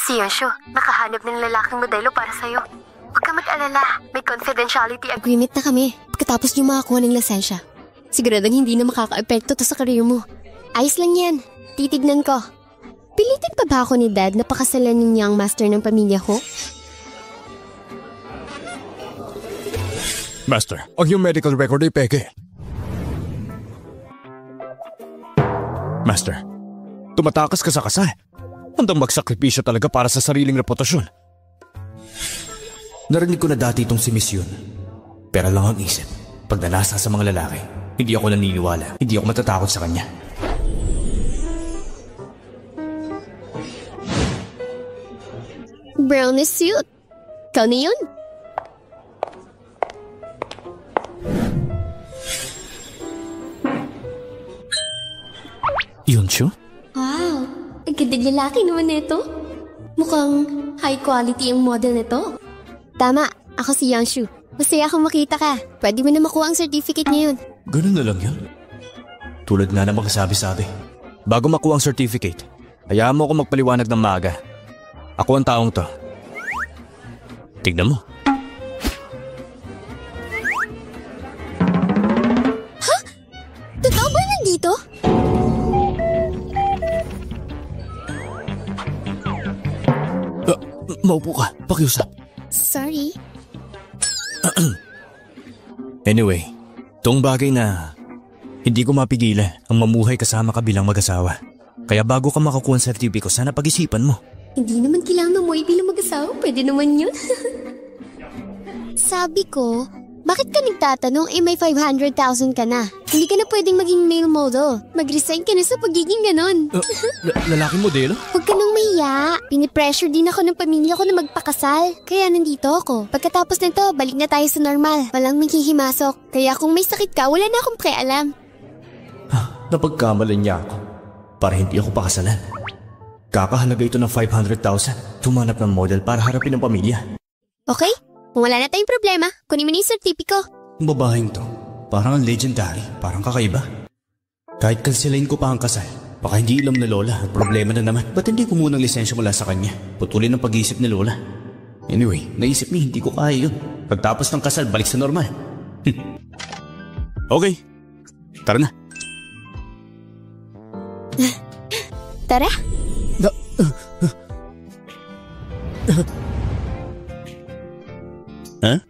Si Yonshu, nakahanap ng lalaking modelo para sa'yo. Huwag ka mag-alala, may confidentiality agreement na kami pagkatapos niyo makakuha ng lisensya. Siguradong hindi na makaka-epekto to sa career mo. Ayos lang yan, titignan ko. Pilitin pa ba ako ni Dad na pakasalan niya ang master ng pamilya ko? Master, ang iyong medical record ay peke. Master, tumatakas ka sa kasal. Handang magsakripisyo talaga para sa sariling reputasyon. Narinig ko na dati itong si Miss Yun. Pero lang ang isip, pag nalasa sa mga lalaki, hindi ako naniniwala, hindi ako matatakot sa kanya. Brown is suit. Ikaw na yun. Yonshu? Wow, ang gandang lalaki naman nito. Mukhang high quality ang model nito. Tama, ako si Yonshu. Masaya akong makita ka. Pwede mo na makuha ang certificate ngayon. Ganun na lang yun. Tulad nga na makasabi-sabi. Bago makuha ang certificate, hayaan mo ako magpaliwanag ng maaga. Ako ang taong to. Tignan mo. Ha? Totoo ba nandito? Maupo ka, pakiusap. Sorry. Anyway, itong bagay na hindi ko mapigilan ang mamuhay kasama ka bilang mag-asawa. Kaya bago ka makakuha ng sertipiko, sana pag-isipan mo. Hindi naman kailangan mamuhay bilang mag-asawa. Pwede naman yun. Sabi ko, bakit ka nagtatanong may 500,000 ka na? Hindi ka na pwedeng maging male model. Mag-resign ka na sa pagiging ganon. Lalaking modelo? Huwag ka nang mahiya. Pinipressure din ako ng pamilya ko na magpakasal. Kaya nandito ako. Pagkatapos nito, balik na tayo sa normal. Walang maghihimasok. Kaya kung may sakit ka, wala na akong pakialam. Napagkamalan niya ako para hindi ako pakasalan. Kakahalaga ito ng 500,000. Tumanap ng model para harapin ang pamilya. Okay? Kung wala na tayong problema, kunin mo na yung sertipiko. Ang babaeng to, parang ang legendary, parang kakaiba. Kahit kansilain ko pa ang kasal, baka hindi ilam na lola at problema na naman. Ba't hindi ko munang lisensya mula sa kanya? Putulin ang pag-iisip ni lola. Anyway, naisip niya hindi ko kaya yun. Pagtapos ng kasal, balik sa normal. Okay, tara na. Tara. Huh?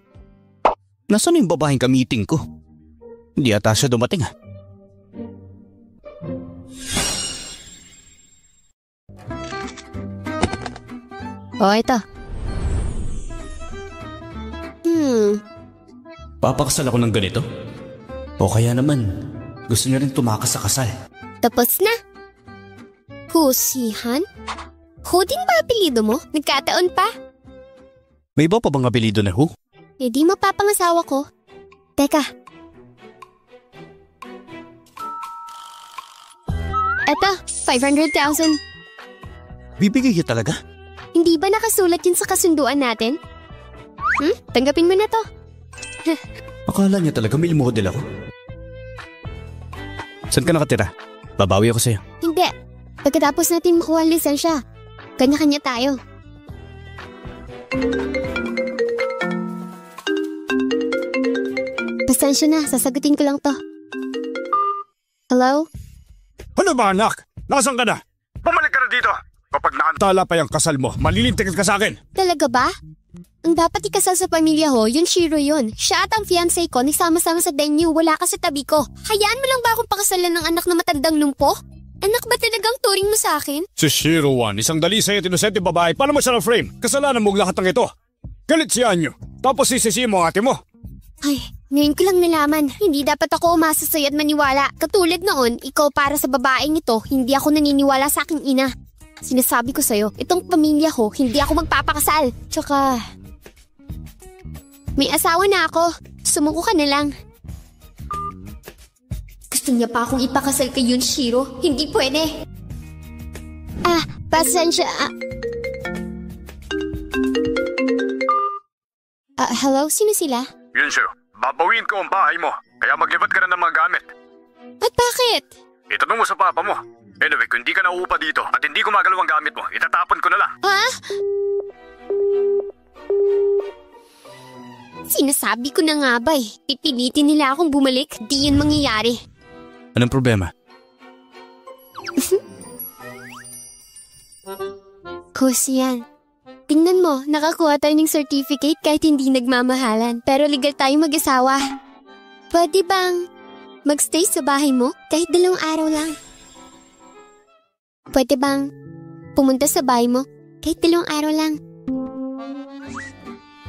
Nasaan yung babaeng ka-meeting ko? Hindi ata siya dumating ha. Oh, ito. Papakasal ako ng ganito? O kaya naman, gusto niya rin tumakas sa kasal. Tapos na. Husihan? Hu din ba apelido mo? Nagkataon pa? May iba pa bang apelido na Hu? Eh di mapapangasawa ko. Teka. Eto, 500,000. Bibigay niya talaga? Hindi ba nakasulat yun sa kasunduan natin? Tanggapin mo na to. Akala niya talaga may model ako. Saan ka nakatira? Babawi ako sa'yo. Hindi. Pagkatapos natin makuha ang lisensya, kanya-kanya tayo. Pasensya na, sasagutin ko lang to. Hello? Ano ba anak? Nasaan ka na? Bumalik ka na dito! Kapag naantala pa yung kasal mo, malilintikin ka sa akin! Talaga ba? Ang dapat ikasal sa pamilya ho, yun Shiro yun. Siya at ang fiancé ko, nagsama-sama sa venue, wala ka sa tabi ko. Hayaan mo lang ba akong pakasalan ng anak na matandang lumpo? Anak ba talagang turing mo sa akin? Si Shiro Wan, isang dalisay at inosente babae, paano mo siya na-frame? Kasalanan mo lahat ng ito. Galit si Anyo, tapos sisisihin mo ang ate mo. Ay, ngayon ko lang nalaman, hindi dapat ako umasa sa'yo at maniwala. Katulad noon, ikaw para sa babaeng ito, hindi ako naniniwala sa aking ina. Sinasabi ko sa'yo, itong pamilya ko, hindi ako magpapakasal. Tsaka, may asawa na ako. Sumuko ka na lang. Gusto niya pa akong ipakasal kay Yunshiro. Hindi pwede. Pasensya. Hello? Sino sila? Yunshu, babawin ko ang bahay mo, kaya maglibat ka na ng mga gamit. At bakit? Itanong mo sa papa mo. Anyway, kung hindi ka nauupa dito at hindi gumagalaw ang gamit mo, itatapon ko na lang. Ha? Sinasabi ko na nga ba eh. Pipilitin nila akong bumalik. Di yun mangyayari. Anong problema? Kus yan. Tingnan mo, nakakuha tayo ng certificate kahit hindi nagmamahalan. Pero legal tayo mag-asawa. Pwede bang magstay sa bahay mo kahit 2 araw lang? Pwede bang pumunta sa bahay mo kahit 2 araw lang?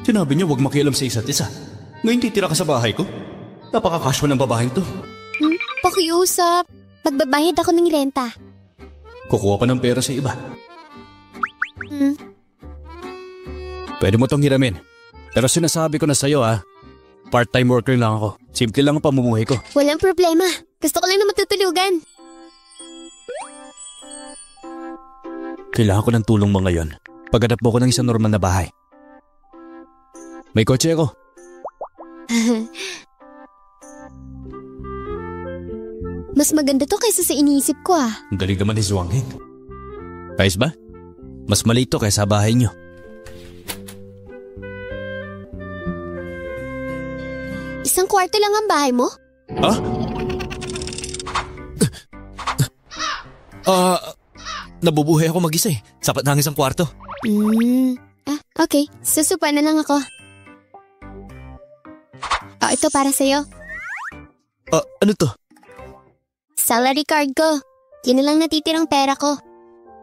Sinabi niya huwag makialam sa isa't isa. Ngayon titira ka sa bahay ko? Napaka-casual ng babaeng to. Pakiusap. Magbabayad ako ng renta. Kukuha pa ng pera sa iba. Pwede mo tong hiramin. Pero sinasabi ko na sa'yo part-time worker lang ako. Simple lang ang pamumuhay ko. Walang problema. Gusto ko lang na matutulugan. Kailangan ko ng tulong mo ngayon. Paghanap mo ko ng isang normal na bahay. May kotse ako. Mas maganda to kaysa sa iniisip ko Ang galing naman ni Zhuangheng. Ayos ba? Mas maliit to kaysa bahay niyo. Isang kwarto lang ang bahay mo? Nabubuhay ako mag-isa eh. Sapat na ang isang kwarto. Okay. Susupa na lang ako. Ito para sa'yo. Ano to? Salary card ko. Yun na lang natitirang pera ko.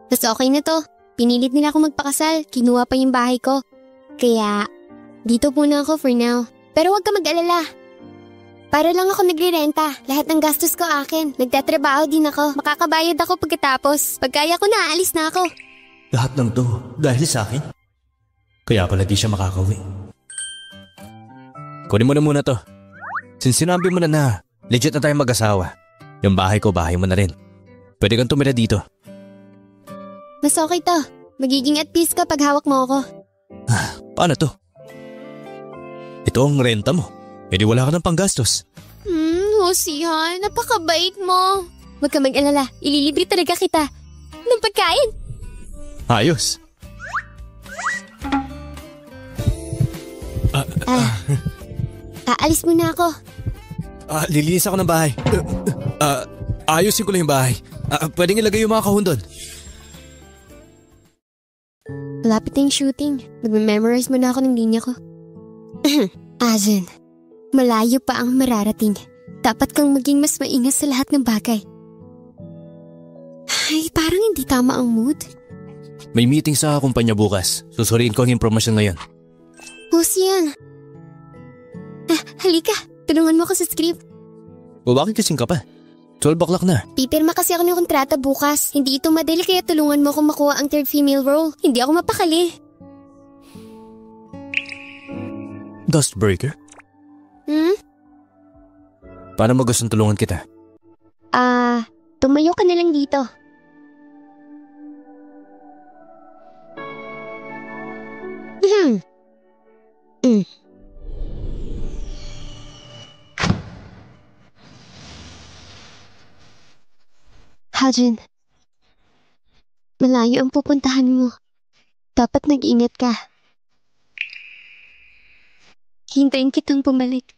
Mas okay na to. Pinilit nila ako magpakasal. Kinuha pa yung bahay ko. Kaya, dito muna ako for now. Pero huwag ka mag-alala. Para lang ako nagre-renta. Lahat ng gastos ko akin. Nagtatrabaho din ako. Makakabayad ako pagkatapos. Pagkaya ko na, aalis na ako. Lahat ng to dahil sa akin? Kaya pala di siya makakauwi. Kunin mo na muna to. Since sinabi mo na legit na tayo mag-asawa. Yung bahay ko, bahay mo na rin. Pwede kang tumira dito. Mas okay to. Magiging at peace ka pag hawak mo ako. Paano to? Ito ang renta mo. E di wala ka ng panggastos. Hosihan, napakabait mo. Huwag ka mag-alala, ililibre talaga kita ng pagkain. Ayos. Aalis muna ako. Lilinis ako ng bahay. Ayusin ko lang yung bahay. Pwedeng ilagay yung mga kahon doon. Malapit na yung shooting. Nagme-memorize muna ako ng linya ko. Azen, malayo pa ang mararating. Dapat kang maging mas maingat sa lahat ng bagay. Ay, parang hindi tama ang mood. May meeting sa kumpanya bukas. Susuriin ko ang impormasyon ngayon. Yan. Halika, tulungan mo ako sa script. O bakit kasing ka pa? 12 o'clock na. Pipirma kasi ako ng kontrata bukas. Hindi ito madali kaya tulungan mo akong makuha ang third female role. Hindi ako mapakali. Dustbreaker? Paano mo gustong tulungan kita? Tumayo ka na lang dito. Hajin, malayo ang pupuntahan mo. Dapat nag-ingat ka. Hintayin kitang bumalik.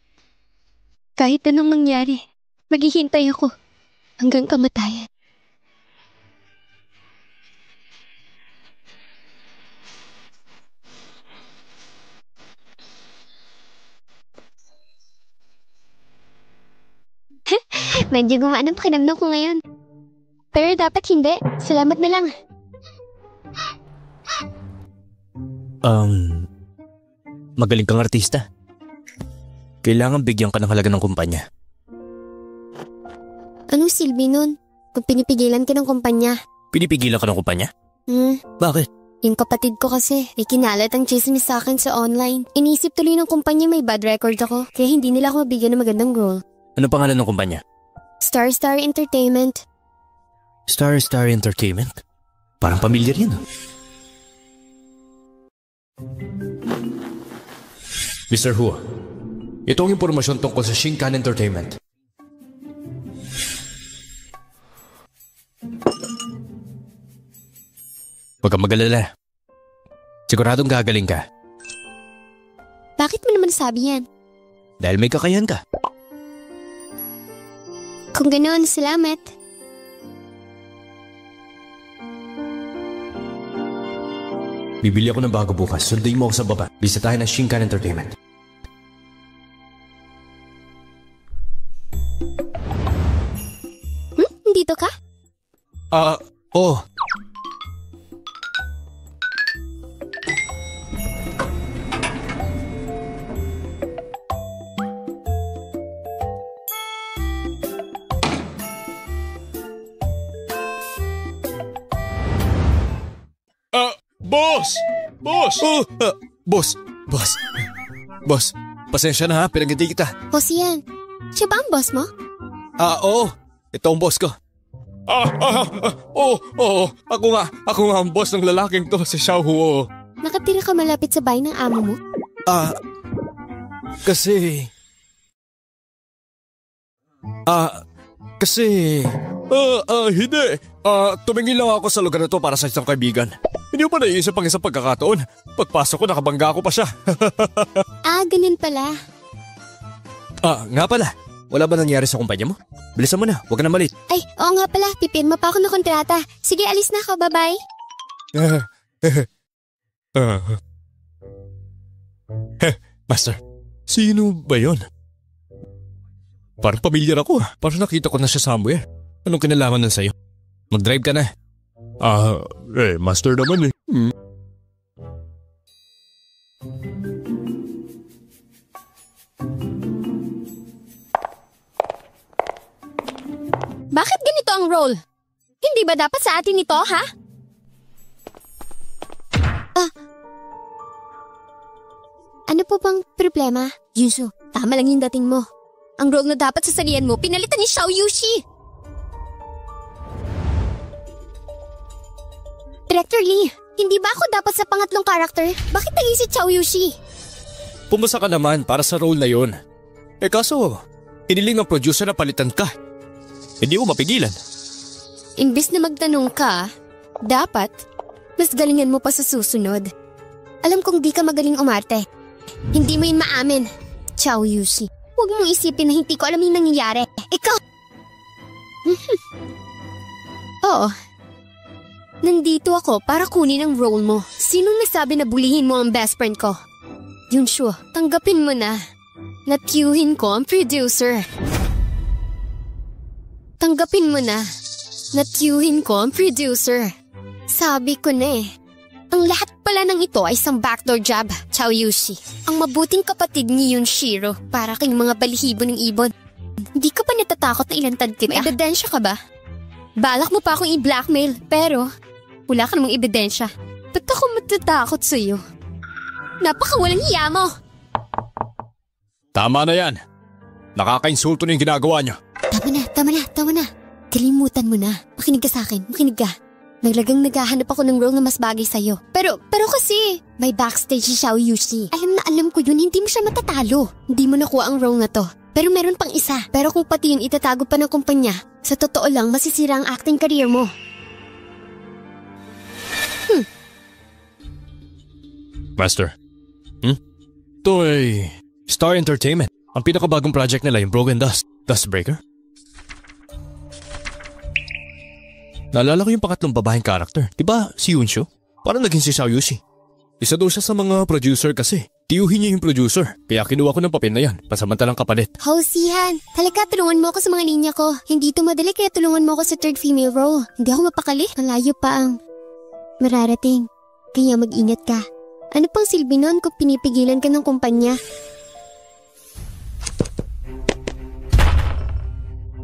Kahit anong mangyari, maghihintay ako hanggang kamatayan. Medyo gumaan ang pakiramdam ko ngayon. Pero dapat hindi. Salamat na lang. Magaling kang artista. Kailangan bigyan ka ng halaga ng kumpanya. Anong silbi nun? Kung pinipigilan ka ng kumpanya. Pinipigilan ka ng kumpanya? Bakit? Yung kapatid ko kasi, ay kinalat ang chismis sa akin sa online. Inisip tuloy ng kumpanya may bad record ako, kaya hindi nila ako mabigyan ng magandang role. Ano pangalan ng kumpanya? Star Entertainment. Star Entertainment? Parang pamilyar yun. Mr. Hu, ito ang impormasyon tungkol sa Shinkan Entertainment. Huwag kang mag-alala. Siguradong gagaling ka. Bakit mo naman sabi yan? Dahil may kakayahan ka. Kung ganoon, salamat. Bibili ako ng bago bukas. Sunduin mo ako sa baba. Bisitahin ng Shinkan Entertainment. Dito ka? Oo. Boss! Boss! Boss, pasensya na ha, pinag-hindi kita. Boss yan. Siya ba ang boss mo? Oo. Ito ang boss ko. Ako nga ang boss ng lalaking to, si Xiao Huo. Nakatira ka malapit sa bahay ng amo mo? Kasi... Hindi. Tumingin lang ako sa lugar na to para sa isang kaibigan. Hindi ko pa naiisip ang isang pagkakataon. Pagpasok ko, nakabangga ko pa siya. Ganun pala. Nga pala. Wala ba nangyari sa kumpanya mo? Bilisan mo na, huwag ka na malit. Ay, oo nga pala. Pipirma pa ako ng kontrata. Sige, alis na ako. Bye-bye. Master, sino ba yon? Parang pamilyar ako. Parang nakita ko na siya somewhere. Anong kinalaman nun sa'yo? Mag-drive ka na. Master naman eh. Bakit ganito ang role? Hindi ba dapat sa atin ito, ha? Ano po bang problema? Yunsu, tama lang yung dating mo. Ang role na dapat sasalihan mo, pinalitan ni Xiao Yushi. Director Lee, hindi ba ako dapat sa pangatlong karakter? Bakit naging si Xiao Yushi? Pumasa ka naman para sa role na yon. Kaso, hiniling ng producer na palitan ka. Hindi mo mapigilan. Imbis na magtanong ka, dapat mas galingan mo pa sa susunod. Alam kong di ka magaling umarte. Hindi mo yun maamin, Xiao Yushi. Huwag mong isipin na hindi ko alam yung nangyayari. Ikaw! Oo. Nandito ako para kunin ang role mo. Sinong nagsabi na bulihin mo ang best friend ko? Yunshu, tanggapin mo na. Natiyuhin ko ang producer. Tanggapin mo na. Natiyuhin ko ang producer. Sabi ko na eh. Ang lahat pala ng ito ay isang backdoor job, Xiao Yushi. Ang mabuting kapatid ni Yunshiro para kayong mga balihibo ng ibon. Hindi ka pa natatakot na ilantad kita? May ebidensya ka ba? Balak mo pa akong i-blackmail, pero wala ka namang ebidensya. Ba't ako matatakot sa'yo? Napakawalang hiya mo! Tama na yan. Nakakainsulto na yung ginagawa niyo. Tama na. Kalimutan mo na. Makinig ka sa akin, makinig ka. Naglagang naghahanap ako ng role na mas bagay sa'yo. Pero kasi, may backstage si Xiao Yushi. Alam ko yun, hindi mo siya matatalo. Hindi mo nakuha ang role na to. Pero meron pang isa. Pero kung pati yun itatago pa ng kumpanya, sa totoo lang masisira ang acting career mo. Master. Ito ay Star Entertainment. Ang pinakabagong project nila yung Broken Dustbreaker. Naalala ko yung pangatlong babaeng karakter. Diba si Yunshu? Parang naging si Xiao Yushi. Isa daw siya sa mga producer kasi. Tiyuhin niya yung producer. Kaya kinuha ko ng papel na yan. Pasamantalang kapalit. Hausihan, talaga tulungan mo ako sa mga linya ko. Hindi ito madali kaya tulungan mo ako sa third female role. Hindi ako mapakali. Malayo pa ang mararating. Kaya mag-ingat ka. Ano pang silbi nun kung pinipigilan ka ng kumpanya?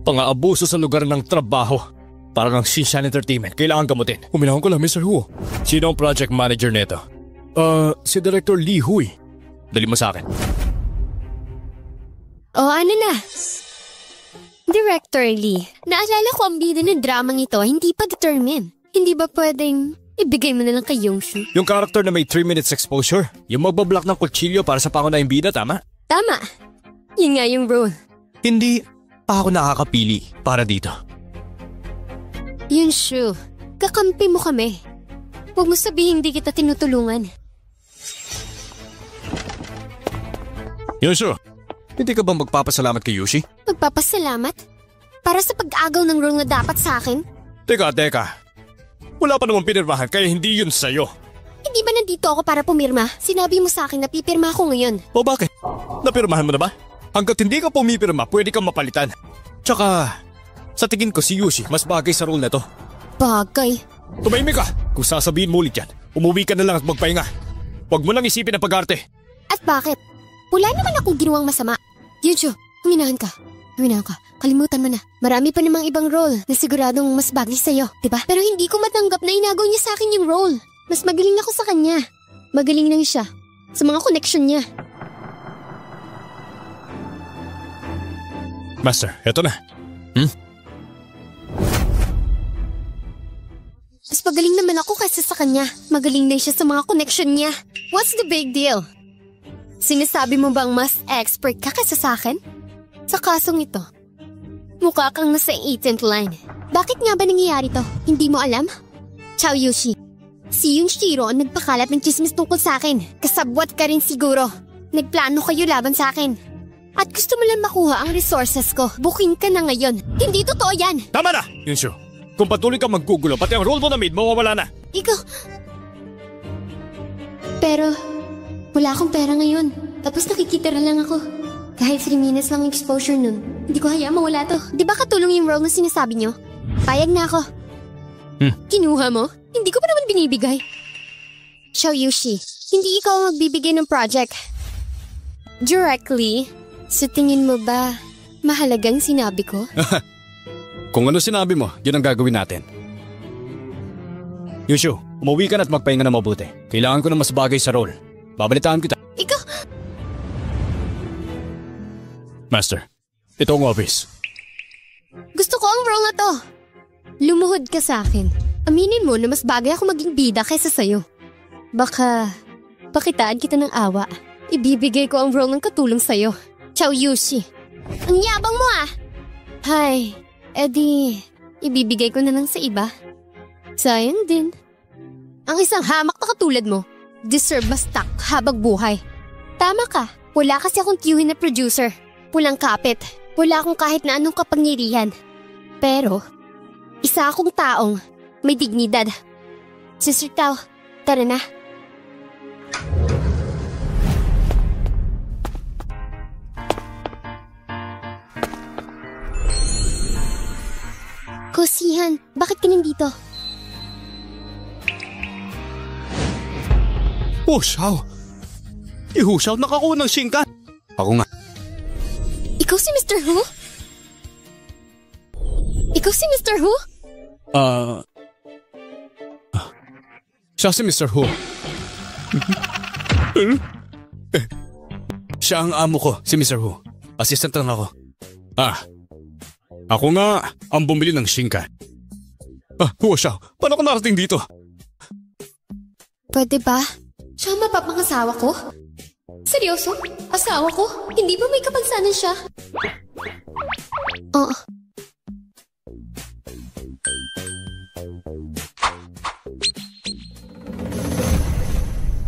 Pang-aabuso sa lugar ng trabaho. Parang ang Shinshan Entertainment. Kailangan gamutin. Huminahon ko lang, Mr. Huo. Sino ang project manager neto? Si Director Lee Hui. Dali mo sa akin. Ano na? Director Lee, naalala ko ang bida ng dramang ito hindi pa determined. Hindi ba pwedeng ibigay mo na lang kay Yongshu? Yung character na may 3 minutes exposure. Yung magbablock ng kutsilyo para sa pangunahing bida, tama? Tama. Yun nga yung role. Hindi pa ako nakakapili para dito. Yunshu, kakampi mo kami. Huwag mo sabihin hindi kita tinutulungan. Yunshu, hindi ka ba magpapasalamat kay Yushi? Magpapasalamat? Para sa pag-agaw ng role na dapat sa akin? Teka. Wala pa namang pinirmahan kaya hindi yun sa'yo. Hindi ba nandito ako para pumirma? Sinabi mo sa akin na pipirma ako ngayon. O bakit? Napirmahan mo na ba? Hanggat hindi ka pumipirma, pwede kang mapalitan. Tsaka, sa tingin ko si Yushi mas bagay sa role na to. Bagay? Tumahimik ka! Kung sasabihin mo ulit yan, umuwi ka na lang at magpahinga. Huwag mo lang isipin ang pag-arte. At bakit? Wala naman akong ginawang masama. Yunshu, huminahan ka. Kalimutan mo na. Marami pa namang ibang role na siguradong mas bagay sa'yo, diba? Pero hindi ko matanggap na inagaw niya sa akin yung role. Mas magaling ako sa kanya. Magaling lang siya sa mga connection niya. Master, eto na. Mas magaling naman ako kaysa sa kanya. Magaling na siya sa mga connection niya. What's the big deal? Sinasabi mo bang mas expert ka kaysa sa akin? Sa kasong ito, mukha kang nasa 18th line. Bakit nga ba nangyayari to? Hindi mo alam? Ciao, Yushi. Si Yunshiro ang nagpakalat ng chismis tungkol sa akin. Kasabwat ka rin siguro. Nagplano kayo laban sa akin. At gusto mo lang makuha ang resources ko. Bukin ka na ngayon. Hindi totoo yan. Tama na, Yunshu. Kung patuloy kang maggugulo, pati ang role mo na maid, mawawala na. Ikaw... Pero, wala akong pera ngayon. Tapos nakikitira lang ako. Kahit 3 minutes lang exposure nun. Hindi ko hayaan mawala to. Di ba katulong yung role na sinasabi nyo? Payag na ako. Kinuha mo? Hindi ko pa naman binibigay. Xiao Yushi, hindi ikaw ang magbibigay ng project. Directly, sa tingin mo ba mahalagang sinabi ko? Kung ano sinabi mo, yun ang gagawin natin. Yushu, umuwi ka na at magpahinga na mabuti. Kailangan ko na mas bagay sa role. Babalitaan kita. Ikaw... Master, ito ang office. Gusto ko ang role na to. Lumuhod ka sa akin. Aminin mo na mas bagay ako maging bida kaysa sa'yo. Baka pakitaan kita ng awa. Ibibigay ko ang role ng katulong sa'yo. Ciao, Yushi. Ang yabang mo ah! Hay, edi, ibibigay ko na lang sa iba. Sayang din. Ang isang hamak na katulad mo, deserve ma-stuck habang buhay. Tama ka, wala kasi akong tiyuhin na producer. Pulang kapit, wala akong kahit na anong kapangyarihan. Pero, isa akong taong may dignidad. Sister Tao, tara na. Kosihan, bakit ka nandito? Oh, Xiao! Xiao, nakakuha ng Shinkan! Ako nga. Ikaw si Mr. Hu? Ikaw si Mr. Hu? Siya si Mr. Hu. Siya ang amo ko, si Mr. Hu. Assistant lang ako. Ako nga ang bumili ng Shinkan. Xiao, paano ka narating dito? Pwede ba? Siya ang mapapangasawa ko? Seryoso? Asawa ko? Hindi ba may kapansanan siya? Oo.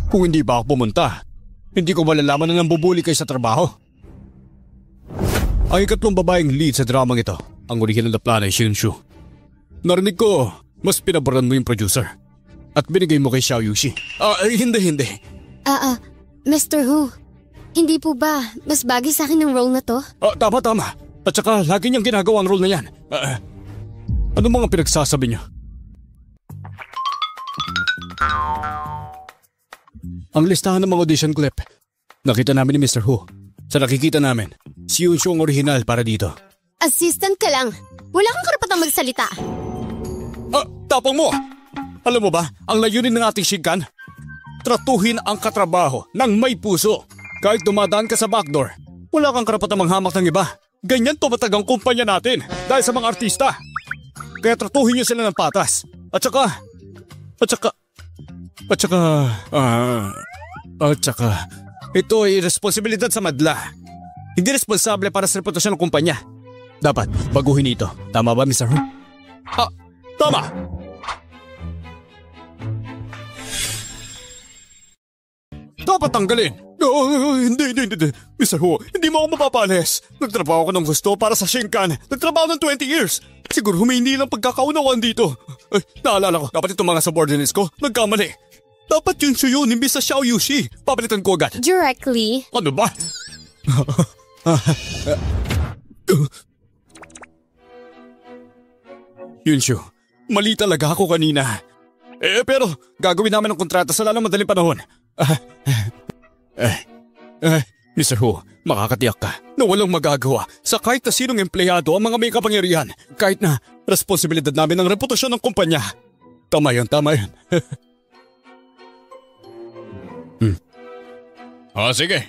Kung hindi ba ako pumunta, hindi ko malalaman na nambubuli kayo sa trabaho. Ang ikatlong babaeng lead sa dramang ito, ang original na plano ay Shinshu. Narinig ko, mas pinaboran mo yung producer. At binigay mo kay Xiao Yushi. Hindi. Mr. Hu, hindi po ba mas bagay sa akin ng role na to? Tama. At saka lagi niyang ginagawa ang role na yan. Ano mga pinagsasabi niyo? Ang listahan ng mga audition clip. Nakita namin ni Mr. Hu. Sa nakikita namin, si Yunshu ang original para dito. Assistant ka lang. Wala kang karapatang magsalita. Tapang mo! Alam mo ba, ang layunin ng ating Shinkan? Tratuhin ang katrabaho ng may puso. Kahit dumadaan ka sa backdoor, wala kang karapatang manghamak ng iba. Ganyan tumatag ang kumpanya natin dahil sa mga artista. Kaya tratuhin niyo sila ng patas. At saka, ito ay responsibilidad sa madla. Hindi responsable para sa reputasyon ng kumpanya. Dapat baguhin ito. Tama ba, Mr. Hu? Tama! Dapat tanggalin. Hindi. Mr. Hu, hindi mo ako mapapalis. Nagtrabaho ko ng gusto para sa Shinkan. Nagtrabaho ng 20 years. Siguro humindi lang pagkakaunawan dito. Ay, naalala ko, dapat itong mga subordinates ko nagkamali. Dapat Yunshu yun, imbis sa Xiao Yushi. Papalitan ko agad. Directly. Ano ba? Yunshu, mali talaga ako kanina. Pero gagawin namin ang kontrata sa lalong madaling panahon. Mr. Hu, makakatiyak ka na walang magagawa sa kahit na sinong empleyado ang mga may kapangyarihan. Kahit na responsibilidad namin ang reputasyon ng kumpanya. Tama yan. Sige.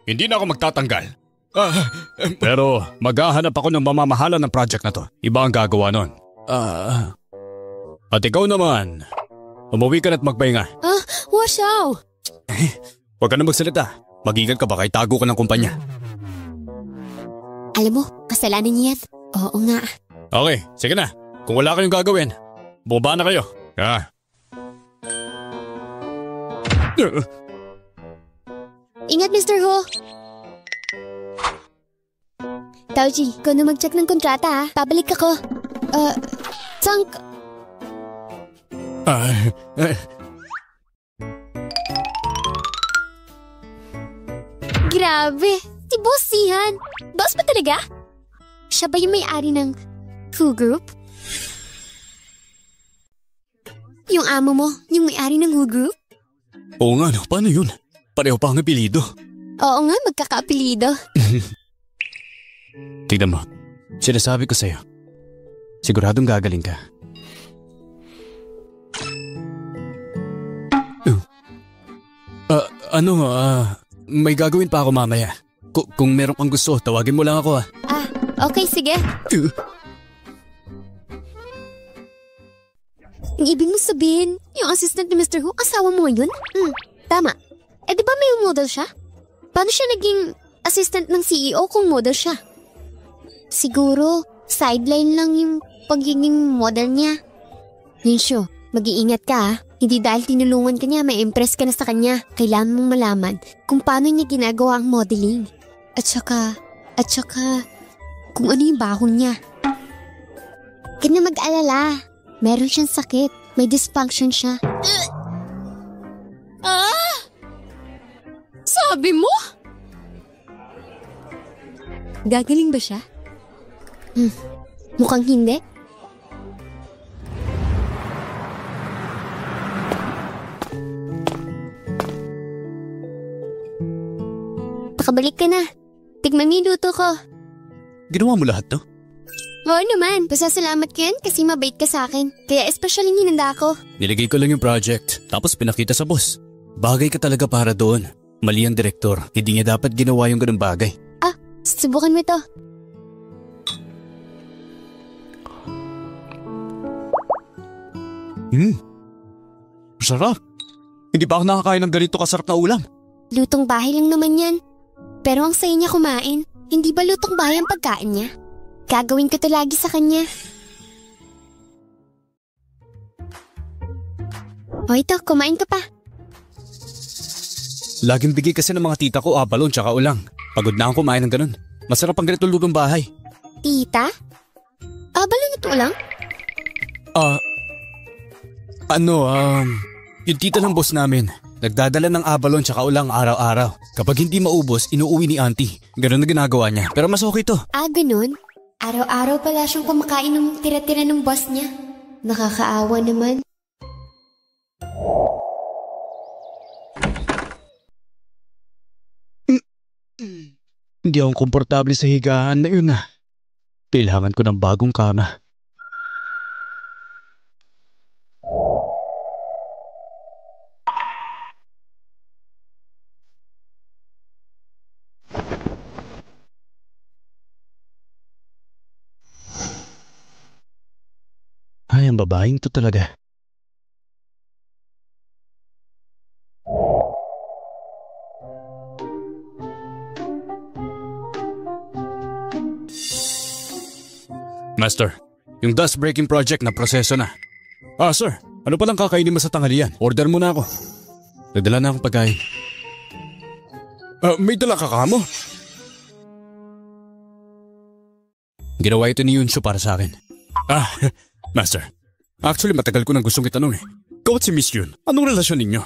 Hindi na ako magtatanggal. Pero maghahanap ako ng mamamahala ng project na to. Iba ang gagawa nun. At ikaw naman, umuwi ka na't magpahinga. Washaw! Huwag ka na magsalita. Magigan ka ba kay tago ka ng kumpanya? Alam mo, kasalanan niya yan. Oo nga. Okay, sige na. Kung wala kayong gagawin, bumaba na kayo. Ingat, Mr. Ho. Taoji, ikaw na mag-check ng kontrata ha. Pabalik ako. Tank. Grabe, si Boss Sihan. Boss pa talaga? Siya ba yung may-ari ng Who Group? Yung amo mo, yung may-ari ng Who Group? Oo nga no, paano yun? Pareho pa ang apelido. Oo nga, magkakaapelido. Tignan mo, sinasabi ko sa'yo. Siguradong gagaling ka. May gagawin pa ako mamaya. Kung meron kang gusto, tawagin mo lang ako Okay, sige. Ang ibig mo sabihin, yung assistant ni Mr. Hu, asawa mo ngayon? Tama. Di ba may model siya? Paano siya naging assistant ng CEO kung model siya? Siguro, sideline lang yung pagiging model niya. Yunshu, mag-iingat ka ha. Hindi dahil tinulungan ka niya, may impress ka na sa kanya. Kailangan mong malaman kung paano niya ginagawa ang modeling. At saka, kung ano yung bahon niya. Huwag ka na mag-alala. Meron siyang sakit. May dysfunction siya. Sabi mo? Gagaling ba siya? Mukhang hindi. Pakabalik ka na. Tignan mo yung luto ko. Ginawa mo lahat to? Oo naman. Pasasalamat ko yan kasi mabait ka sa akin. Kaya especially ninanda ko. Niligay ko lang yung project, tapos pinakita sa boss. Bagay ka talaga para doon. Mali ang direktor. Hindi niya dapat ginawa yung ganung bagay. Subukan mo ito. Sarap. Hindi pa ako nakakain ng ganito kasarap na ulam. Lutong bahay lang naman yan. Pero ang sayo niya kumain. Hindi ba lutong bahay ang pagkain niya? Gagawin ko to lagi sa kanya. O ito, kumain ka pa. Laging bigay kasi ng mga tita ko abalon tsaka ulang. Pagod na akong kumain ng ganun. Masarap ang ganito lutong bahay. Tita? Balon ito lang? Yung tita ng boss namin. Nagdadala ng abalon tsaka ulang araw-araw. Kapag hindi maubos, inuuwi ni auntie. Ganun na ginagawa niya. Pero mas okay to. Ganun? Araw-araw pala siyang kumakain ng tira-tira ng boss niya. Nakakaawa naman. Hindi akong komportable sa higaan na yun Kailangan ko ng bagong kama. Ay, ang babaeng to talaga. Master, yung dust breaking project na proseso na. Sir, ano palang kakainin mo sa tanghalian? Order mo na ako. Nagdala na akong pagkain. May dala ka mo? Ginawa ito ni Yunsho para sa akin. Master. Actually, matagal ko nang gustong itanong eh. Ikaw at si Miss Yun, anong relasyon ninyo?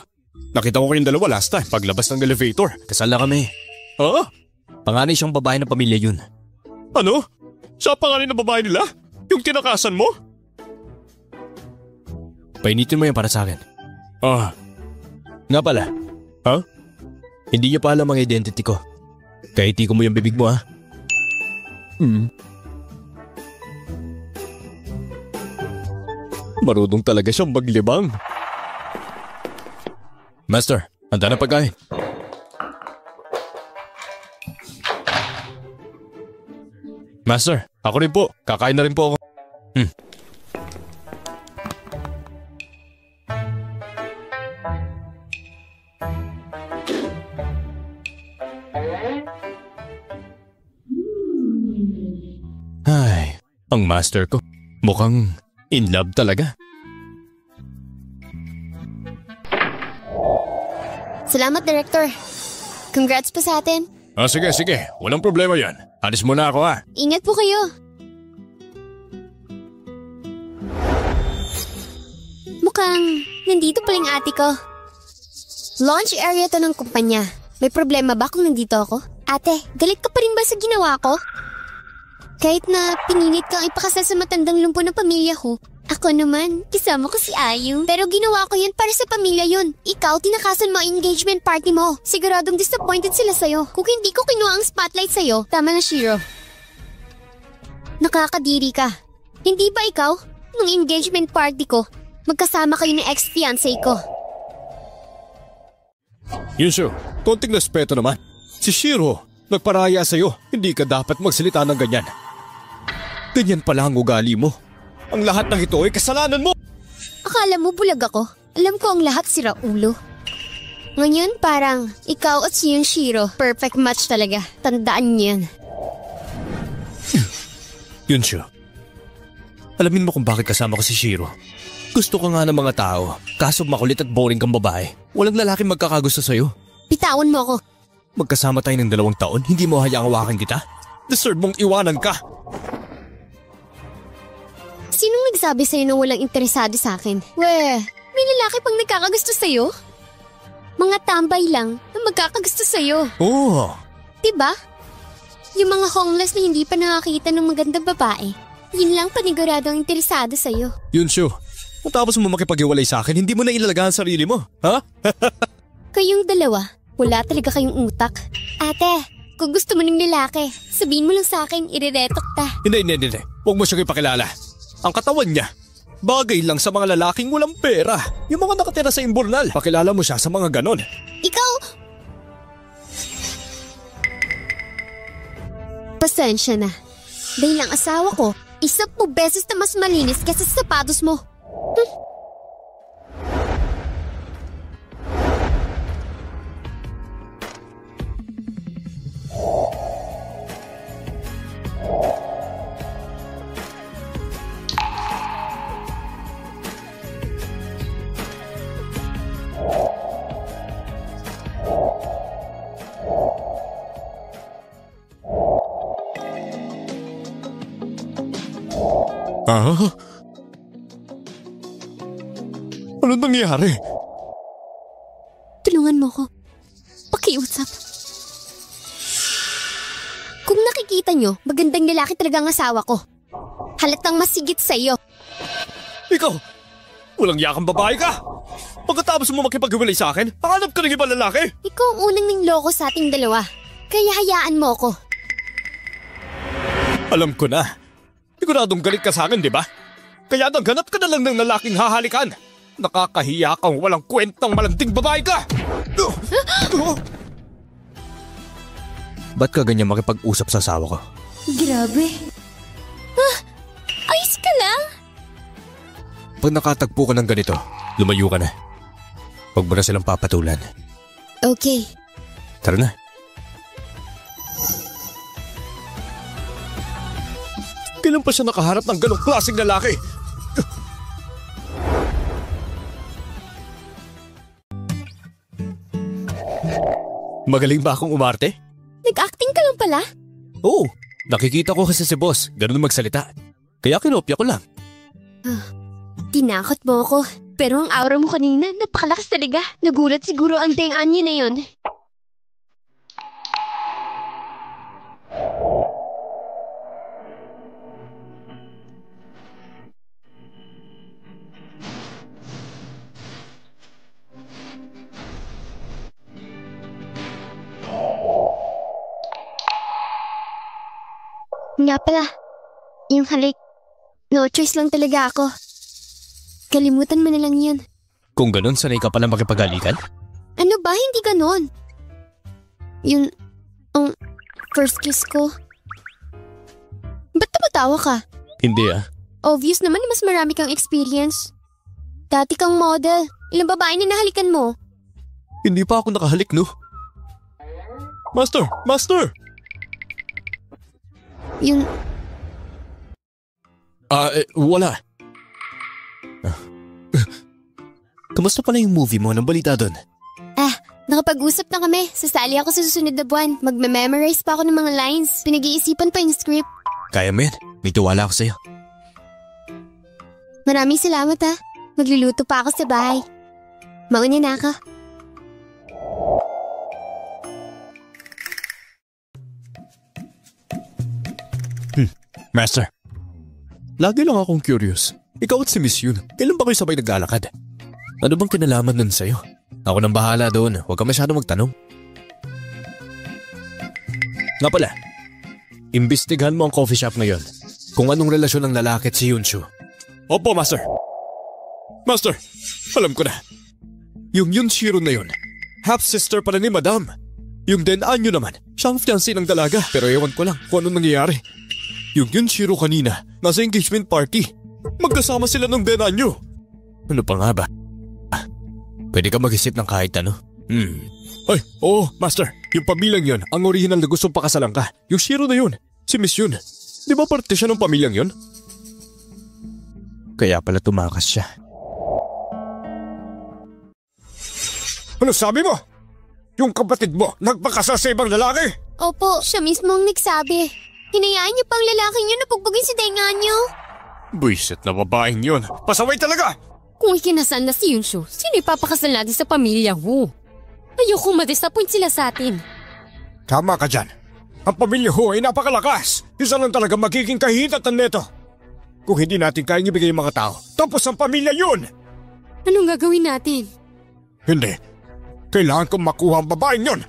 Nakita ko kayong dalawa last time paglabas ng elevator. Kasal na kami. Panganay siyang babae ng pamilya Yun. Ano? Siya panganay ng babae nila? Yung tinakasan mo? Painitin mo yan para sa akin. Nga pala. Hindi niya pa alam ang identity ko. Kaya itiko mo yung bibig mo Marunong talaga siyang maglibang. Master, handa na pagkain. Master, ako rin po. Kakain na rin po ako. Ay, ang master ko. Mukhang in love talaga. Salamat, Director. Congrats pa sa atin. Sige. Walang problema yan. Alis muna ako Ingat po kayo. Mukhang nandito pala yung ate ko. Launch area to ng kumpanya. May problema ba kung nandito ako? Ate, galit ka pa rin ba sa ginawa ko? Kahit na pinilit kang ipakasal sa matandang lumpo ng pamilya ko, ako naman, kasama ko si Ayu. Pero ginawa ko yan para sa pamilya yun. Ikaw, tinakasan mo ang engagement party mo. Siguradong disappointed sila sa'yo. Kung hindi ko kinuha ang spotlight sa'yo, tama na, Shiro. Nakakadiri ka. Hindi ba ikaw, nung engagement party ko, magkasama kayo ng ex-fiancé ko? Yunsho, konting respeto naman. Si Shiro, nagparaya sa'yo. Hindi ka dapat magsalita ng ganyan. Ganyan pala ang ugali mo. Ang lahat ng ito ay kasalanan mo! Akala mo bulag ako? Alam ko ang lahat sira ulo. Ngayon parang ikaw at si Shiro, perfect match talaga. Tandaan niyo yan. Yunsho, alamin mo kung bakit kasama ko si Shiro. Gusto ko nga ng mga tao, kaso makulit at boring kang babae. Walang lalaki magkakagusto sa'yo. Bitawan mo ako. Magkasama tayo ng 2 taon, hindi mo hayaang hawakan kita? Deserve mong iwanan ka! Sinong nagsabi sa'yo na walang interesado sa akin? May lalaki pang nagkakagusto sa'yo? Mga tambay lang na magkakagusto sa'yo. Oo. Diba? Yung mga homeless na hindi pa nakakita ng magandang babae, yun lang paniguradong interesado sa'yo. Yunsho, matapos mo makipag-iwalay sa akin, hindi mo na ilalagaan ang sarili mo, ha? Kayong dalawa, wala talaga kayong utak. Ate, kung gusto mo ng lalaki, sabihin mo lang sa akin, ireretok ta. Hindi. Huwag mo siyang ipakilala. Ang katawan niya, bagay lang sa mga lalaking walang pera. Yung mga nakatira sa imburnal. Pakilala mo siya sa mga ganon. Ikaw! Pasensya na. Dahil ang asawa ko, 10 beses na mas malinis kaysa sa sapatos mo. Anong nangyari? Tulungan mo ko. Pakiusap. Kung nakikita nyo, magandang lalaki talaga ang asawa ko. Halatang masigit sa iyo. Ikaw, walang yakang babae ka! Pagkatapos mo makipag-iwalay sa akin, hanap ka ng ibang lalaki! Ikaw ang unang ningloko sa ating dalawa. Kaya hayaan mo ko. Alam ko na. Siguradong galit ka sa akin, di ba? Kaya naghanap ka na lang ng lalaking hahalikan. Nakakahiya kang walang kwentang malanding babae ka! Ba't ka ganyan makipag-usap sa asawa ko? Grabe. Ayos ka lang? Pag nakatagpo ka ng ganito, lumayo ka na. Huwag mo na silang papatulan. Okay. Tara na. Kailan pa siya nakaharap ng ganong klaseng lalaki? Magaling ba akong umarte? Nag-acting ka lang pala? Oo, nakikita ko kasi si boss, ganun magsalita. Kaya kinopya ko lang. Tinakot mo ako. Pero ang aura mo kanina, napakalakas talaga. Nagulat siguro ang Deng Anyo na yun. Nga pala, yung halik. No choice lang talaga ako. Kalimutan mo na lang yun. Kung ganun, sanay ka pala makipagalikan? Ano ba? Hindi ganon. Yun, ang first kiss ko. Ba't tumatawa ka? Hindi ah. Obvious naman na mas marami kang experience. Dati kang model. Ilang babae na nahalikan mo? Hindi pa ako nakahalik, no? Master! Master! Yun, wala. Kamusta pala yung movie mo? Anong balita doon? nakapag-usap na kami. Sasali ako sa susunod na buwan. Magme-memorize pa ako ng mga lines. Pinag-iisipan pa yung script. Kaya mo yan. May tiwala ako sa'yo. Maraming salamat ha. Magluluto pa ako sa bahay. Mauna na ako. Master. Lagi lang akong curious. Ikaw at si Miss Yun, kailan ba kayo sabay naglalakad? Ano bang kinalaman nun sa'yo? Ako nang bahala doon. Huwag ka masyado magtanong. Nga pala, imbestigahan mo ang coffee shop ngayon. Kung anong relasyon ng lalaki at si Yunshu. Opo, Master. Master, alam ko na. Yung Yunshiro na yun, half-sister pala ni Madam. Yung Den Anyo naman, siyang fiancé ng dalaga. Pero ewan ko lang kung anong nangyayari. Yung Yunshiro kanina, nasa engagement party. Magkasama sila ng Den Anyo. Ano pa nga ba? Pwede ka mag-isip ng kahit ano. Ay, oo, Master. Yung pamilyang yun, ang original na gustong pakasalan ka. Yung Shiro na yun, si Miss Yun. Di ba parte siya ng pamilyang yun? Kaya pala tumakas siya. Ano sabi mo? Yung kapatid mo, nagpakasal sa ibang lalaki? Opo, siya mismo ang nagsabi. Hinayaan niyo pang lalaking yun na pugbugin si Deng Anyo. Buisit na babaeng yun. Pasaway talaga! Kung ikinasal na si Yunshu, sino ipapakasal natin sa pamilya Hu? Ayokong ma-disappoint sila sa atin. Tama ka dyan. Ang pamilya Hu ay napakalakas. Isa lang talaga magiging kahintatan nito. Kung hindi natin kayang ibigay yung mga tao, tapos ang pamilya yun! Anong gagawin natin? Hindi. Kailangan kong makuha ang babaeng yun.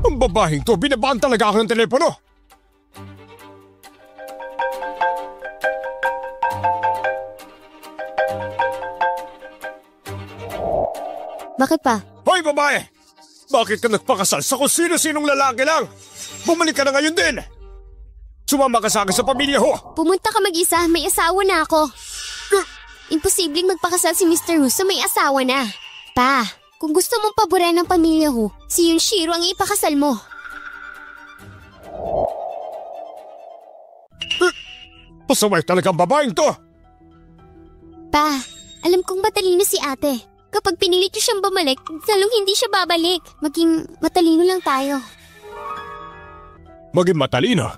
Ang babaeng to, binabaan talaga ako ng telepono. Bakit pa? Hoy babae! Bakit ka nagpakasal sa kung sino-sinong lalaki lang? Bumalik ka na ngayon din! Sumama ka sa akin sa pamilya Ho! Pumunta ka mag-isa, may asawa na ako. Imposibleng magpakasal si Mr. Hu sa may asawa na. Pa, kung gusto mong paboran ng pamilya Hu, si Yunshiro ang ipakasal mo. Pasaway talaga ang babaeng to! Pa, alam kong matalino si ate. Kapag pinilit niyo siyang bumalik, lalong hindi siya babalik. Maging matalino lang tayo. Maging matalino?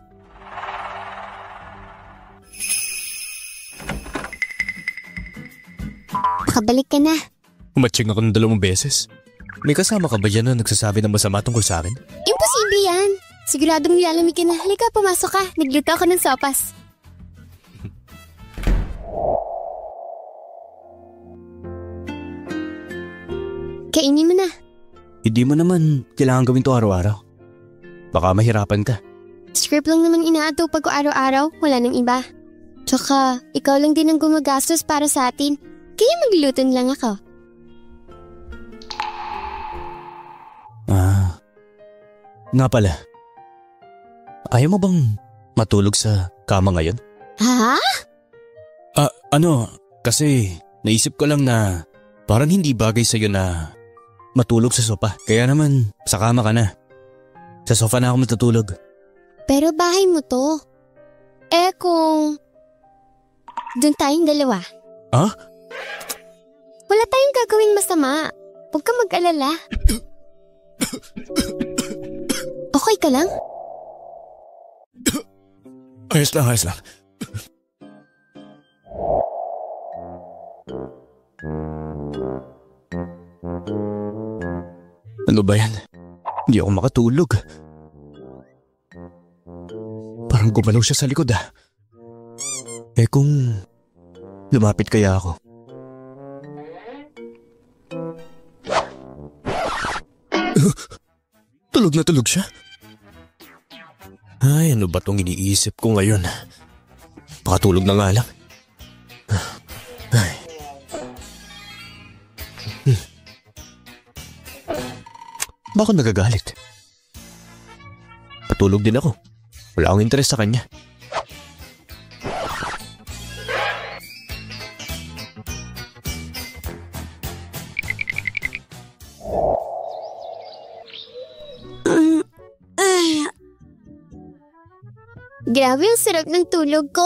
Makabalik ka na. Umatching ako ng 2 beses. May kasama ka ba dyan na nagsasabi ng masama tungkol sa akin? Imposible yan. Siguradong nilalamig ka na. Halika, pumasok ka. Nagluto ako ng sopas. Kainin mo na. Hindi mo naman kailangan gawin to araw-araw. Baka mahirapan ka. Script lang naman inaatupag ko araw-araw. Wala nang iba. Tsaka, ikaw lang din ang gumagastos para sa atin. Kaya magluluto lang ako. Nga pala. Ayaw mo bang matulog sa kama ngayon? Ha? Kasi naisip ko lang na parang hindi bagay sa'yo na matulog sa sopa. Kaya naman, sa kama ka na. Sa sofa na ako matutulog. Pero bahay mo to. Kung doon tayong dalawa. Ha? Wala tayong gagawing masama. Huwag ka mag-alala. Okay ka lang? Ayos lang, ayos lang. Ano ba yan? Hindi ako makatulog. Parang gumalaw siya sa likod ah. Kung lumapit kaya ako? Tulog na tulog siya? Ay, ano ba tong iniisip ko ngayon? Pakatulog na nga lang. Ay. Bakit nagagalit? Patulog din ako. Wala akong interes sa kanya. Grabe ang sarap ng tulog ko.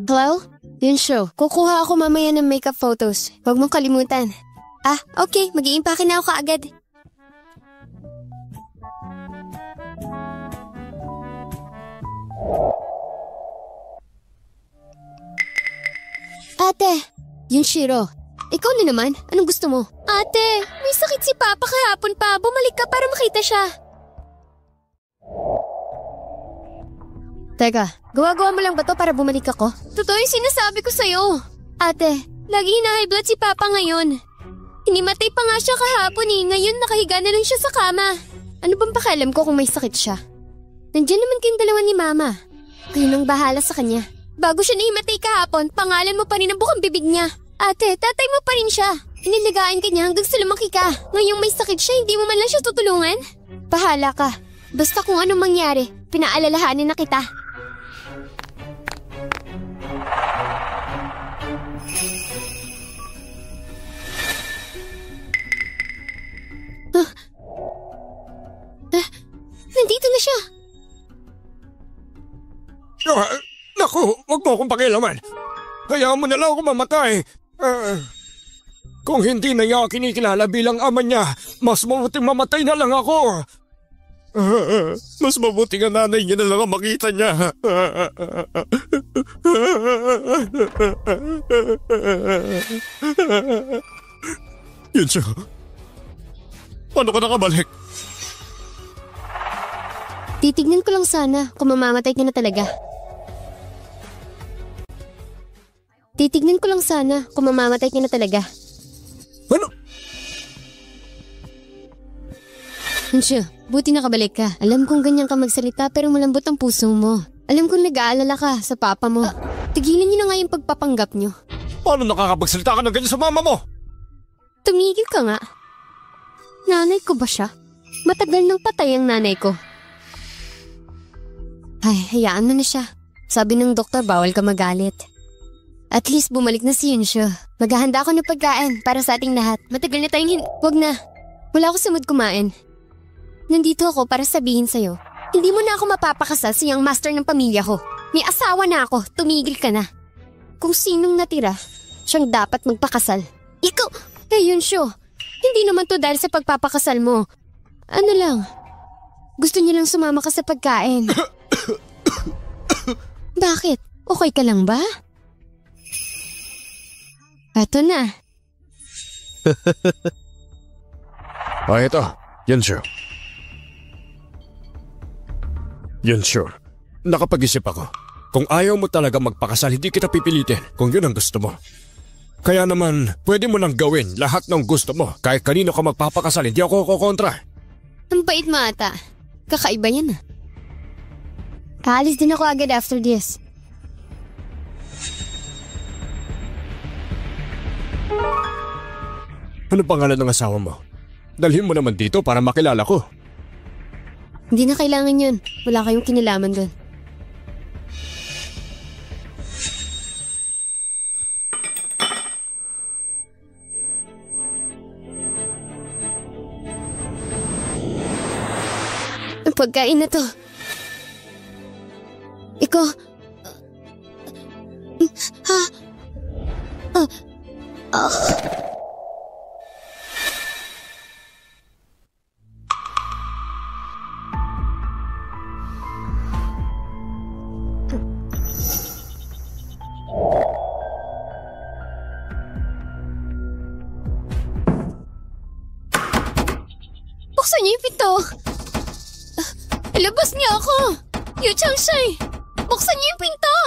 Hello? Yunsho, kukuha ako mamaya ng makeup photos. Huwag mong kalimutan. Okay. Mag-iimpake na ako kaagad. Ate, Yunshiro. Ikaw na naman. Anong gusto mo? Ate, may sakit si Papa kahapon pa. Bumalik ka para makita siya. Teka, gawa-gawa mo lang ba to para bumalik ako? Totoo yung sinasabi ko sa'yo. Ate, lagi hina-high blood si Papa ngayon. Hinimatay pa nga siya kahapon eh. Ngayon nakahiga na lang siya sa kama. Ano bang pakialam ko kung may sakit siya? Nandiyan naman kayong dalawa ni Mama. Kayo nang bahala sa kanya. Bago siya nahimatay kahapon, pangalan mo pa rin ang bukang bibig niya. Ate, tatay mo pa rin siya. Iniligaan ka niya hanggang sa lumaki ka. Ngayong may sakit siya, hindi mo man lang siya tutulungan? Bahala ka. Basta kung anong mangyari, pinaalalahanin na kita. Nandito na siya. Naku, wag mo akong pakialaman. Hayaan mo na lang ako mamatay. Kung hindi na niya kinikilala bilang ama niya, mas mabuting mamatay na lang ako. Mas mabuti nga nanay niya na lang ang makita niya. Yun siya. Paano ka nakabalik? Titignan ko lang sana kung mamamatay ka na talaga. Titignan ko lang sana kung mamamatay ka na talaga. Ano? Hinsyo, buti nakabalik ka. Alam kong ganyan ka magsalita pero malambot ang puso mo. Alam kong nag-aalala ka sa papa mo. Tigilan niyo na nga yung pagpapanggap niyo. Paano nakakapagsalita ka ng ganyan sa mama mo? Tumigil ka nga. Nanay ko ba siya? Matagal nang patay ang nanay ko. Ay, hayaan mo na siya. Sabi ng doktor, bawal ka magalit. At least bumalik na si Yunsho. Maghahanda ako ng pagkain para sa ating lahat. Matagal na tayong Wag na. Wala ako sa mood kumain. Nandito ako para sabihin sa'yo. Hindi mo na ako mapapakasal sa young master ng pamilya ko. May asawa na ako. Tumigil ka na. Kung sinong natira, siyang dapat magpakasal. Ikaw! Hey Yunsho, hindi naman to dahil sa pagpapakasal mo. Ano lang, gusto niya lang sumama ka sa pagkain. Bakit? Okay ka lang ba? Eto na. Ito. Yunsho. Yunsho, nakapag-isip ako. Kung ayaw mo talaga magpakasal, hindi kita pipilitin kung yun ang gusto mo. Kaya naman, pwede mo nang gawin lahat ng gusto mo. Kahit kanino ka magpapakasal, hindi ako kukontra. Ang bait mo ata. Kakaiba yan ah. Aalis din ako agad after this. Ano pangalan ng asawa mo? Dalhin mo naman dito para makilala ko. Hindi na kailangan yun. Wala kayong kinalaman doon. Ang pagkain na to. Ikaw... Buksan niyo yung pinto. Ilabas niyo ako. Yu Changshai, buksan niyo yung pinto.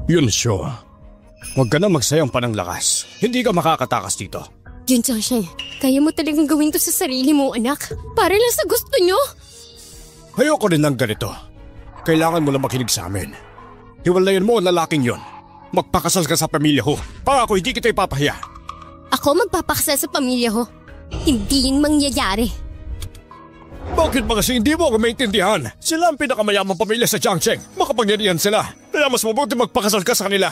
Yun siya. Huwag ka na magsayang pa ng lakas. Hindi ka makakatakas dito. Yun Changshai, kaya mo talagang gawin to sa sarili mo, anak. Para lang sa gusto niyo. Ayoko rin ng ganito. Kailangan mo na makinig sa amin. Hiwalayan mo ang lalaking yon. Magpakasal ka sa pamilya ko. Pangako hindi kita ipapahiya. Ako magpapakasal sa pamilya ko. Hindi yun mangyayari. Bakit ba kasi hindi mo ako maintindihan? Sila ang pinakamayamang pamilya sa Jiangcheng. Makapangyarihan sila. Kaya mas mabuti magpakasal ka sa kanila.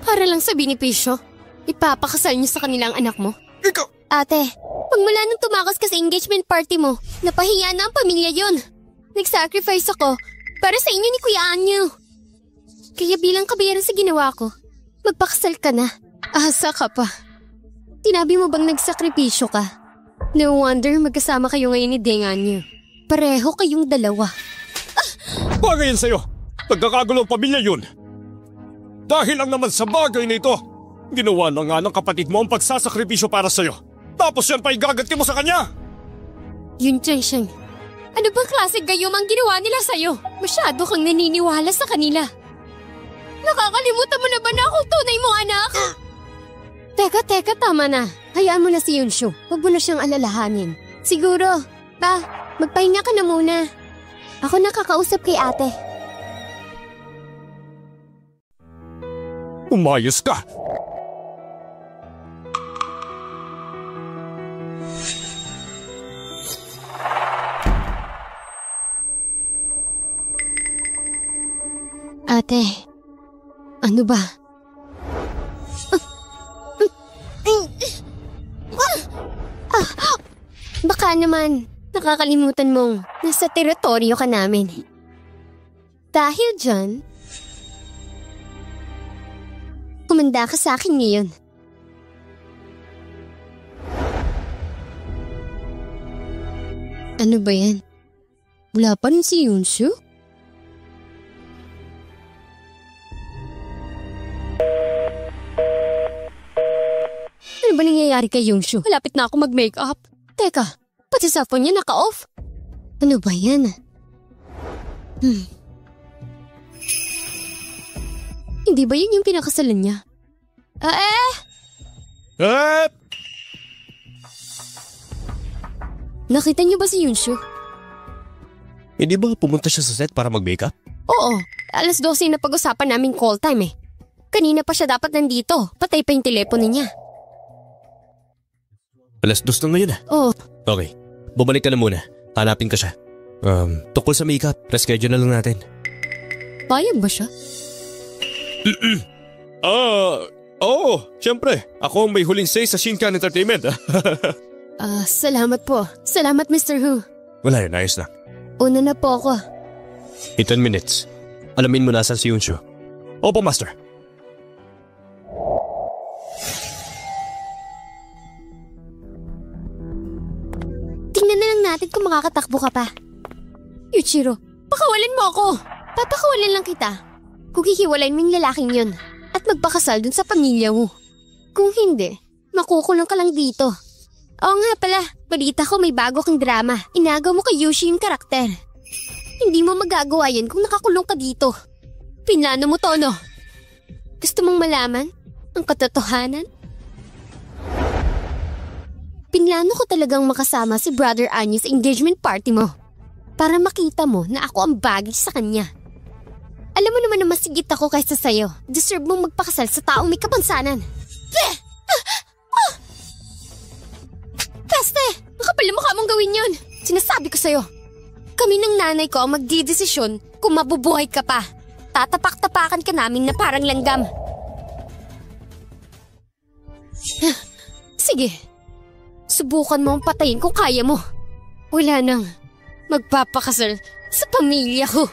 Para lang sa benepisyo, ipapakasal niyo sa kanilang anak mo? Ikaw! Ate, pagmula nung tumakas ka sa engagement party mo, napahiya na ang pamilya yon. Nag-sacrifice ako para sa inyo ni Kuya Anyo. Kaya bilang kabayaran sa ginawa ko, magpakasal ka na. Asa ka pa. Tinabi mo bang nagsakripisyo ka? No wonder magkasama kayo ngayon ni Deng Anyo. Pareho kayong dalawa. Bagay yan sa'yo. Nagkakagulo ang pamilya yun. Dahil lang naman sa bagay na ito, ginawa na nga ng kapatid mo ang pagsasakripisyo para sa'yo. Tapos yan pa igaganti mo sa kanya. Yun, Chengsheng. Ano bang klase gayom ang ginawa nila sa'yo? Masyado kang naniniwala sa kanila. Nakakalimutan mo na ba na akong tunay mo, anak? Teka, tama na. Hayaan mo na si Yunshu. Huwag mo na siyang alalahanin. Siguro. Magpahinga ka na muna. Ako nakakausap kay ate. Umayos ka. Ate, ano ba? Baka naman, nakakalimutan mong nasa teritoryo ka namin. Dahil dyan, kumanda ka sa akin ngayon. Ano ba yan? Wala pa rin si Yunshu? Ano ba nangyayari kay Yunshu? Malapit na ako mag-makeup. Teka, pati sa phone niya naka-off. Ano ba yan? Hindi ba yun yung pinakasalan niya? Nakita niyo ba si Yunshu? Hindi ba pumunta siya sa set para mag-makeup? Oo, alas 12 na pag-usapan namin call time eh. Kanina pa siya dapat nandito, patay pa yung telepono niya. Alas 2 na ngayon ah. Oo. Okay, bumalik ka na muna. Hanapin ka siya. Tukol sa makeup, reschedule na lang natin. Payag ba siya? Siyempre. Ako ang may huling say sa Shinkan Entertainment. Salamat po. Salamat, Mr. Hu. Wala yun, ayos na. Una na po ako. 10 minutes. Alamin mo nasan si Yunshu. Opo, Master. Tingnan na lang natin kung makakatakbo ka pa. Yuichiro, pakawalan mo ako. Papakawalan lang kita. Kung hihiwalayin mo yung lalaking yun at magpakasal dun sa pamilya mo. Kung hindi, makukulong ka lang dito. Oo nga pala, balita ko may bago kang drama. Inagaw mo kay Yushi yung karakter. Hindi mo magagawa yan kung nakakulong ka dito. Pinlano mo to, no? Gusto mong malaman ang katotohanan? Pinlano ko talagang makasama si Brother Anyo sa engagement party mo. Para makita mo na ako ang bagay sa kanya. Alam mo naman na masigit ako kaysa sa'yo. Deserve mong magpakasal sa taong may kapansanan. Peste! Makapal na mukha mong gawin yun. Sinasabi ko sa'yo. Kami ng nanay ko ang magdidesisyon kung mabubuhay ka pa. Tatapak-tapakan ka namin na parang langgam. Sige, subukan mo ang patayin kung kaya mo. Wala nang magpapakasal sa pamilya ko.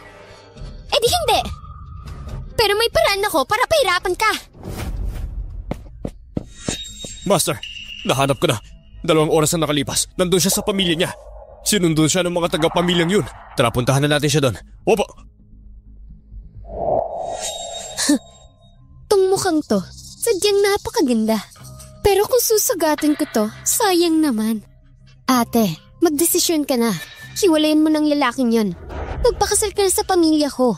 Eh di hindi. Pero may paraan ako para pahirapan ka. Master, nahanap ko na. 2 oras na nakalipas. Nandun siya sa pamilya niya. Sinundon siya ng mga taga-pamilyang yun. Tara, puntahan na natin siya doon. Opo. Tong mukhang to, sadyang napakaganda. Pero kung susagatin ko to, sayang naman. Ate, magdesisyon ka na. Hiwalayan mo ng lalaking yon. Magpakasal ka na sa pamilya ko.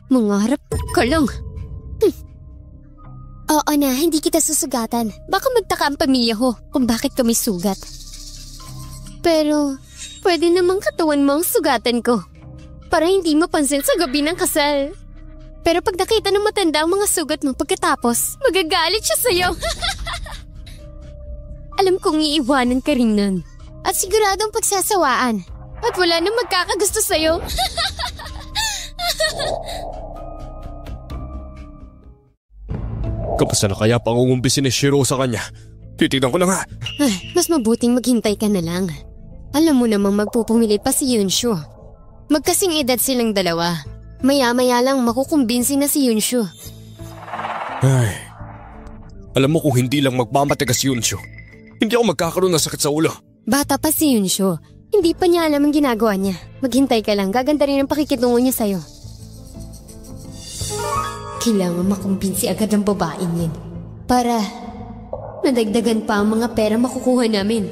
Mangarap ka lang. Oo na, hindi kita susugatan. Baka magtaka ang pamilya ko kung bakit kami sugat. Pero, pwede namang katawan mo ang sugatan ko. Para hindi mapansin sa gabi ng kasal. Pero pag nakita ng matanda ang mga sugat mo pagkatapos, magagalit siya sa'yo. Alam kong iiwanan ka rin nun. At siguradong pagsasawaan. At wala nang magkakagusto sa'yo. Kapasa na kaya pangungumpisin ni Shiro sa kanya. Titignan ko na nga. Mas mabuting maghintay ka na lang. Alam mo namang magpupumilit pa si Yunshu. Magkasing edad silang dalawa. Maya-maya lang makukumbinsi na si Yunshu. Ay, alam mo kung hindi lang magmamatigas si Yunshu, hindi ako magkakaroon ng sakit sa ulo. Bata pa si Yunshu. Hindi pa niya alam ang ginagawa niya. Maghintay ka lang, gaganda rin ang pakikitungo niya sa'yo. Kailangan makumbinsi agad ang babaeng yun. Para nadagdagan pa ang mga pera makukuha namin.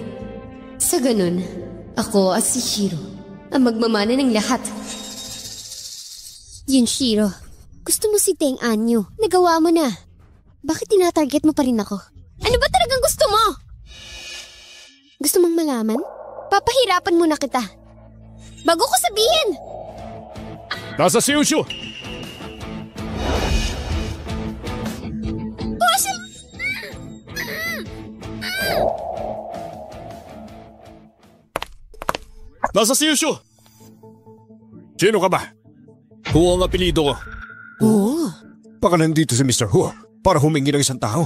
Sa ganun, ako at si Shiro ang magmamana ng lahat. Yun, Shiro. Gusto mo si Teng Anyu. Nagawa mo na. Bakit tinatarget mo pa rin ako? Ano ba talagang gusto mo? Gusto mong malaman? Papahirapan muna kita. Bago ko sabihin! Nasa si Yunshu! Nasa si Yunshu! Sino ka ba? Hu ang apelido ko. Oo. Baka nandito si Mr. Hu para humingi ng isang tao.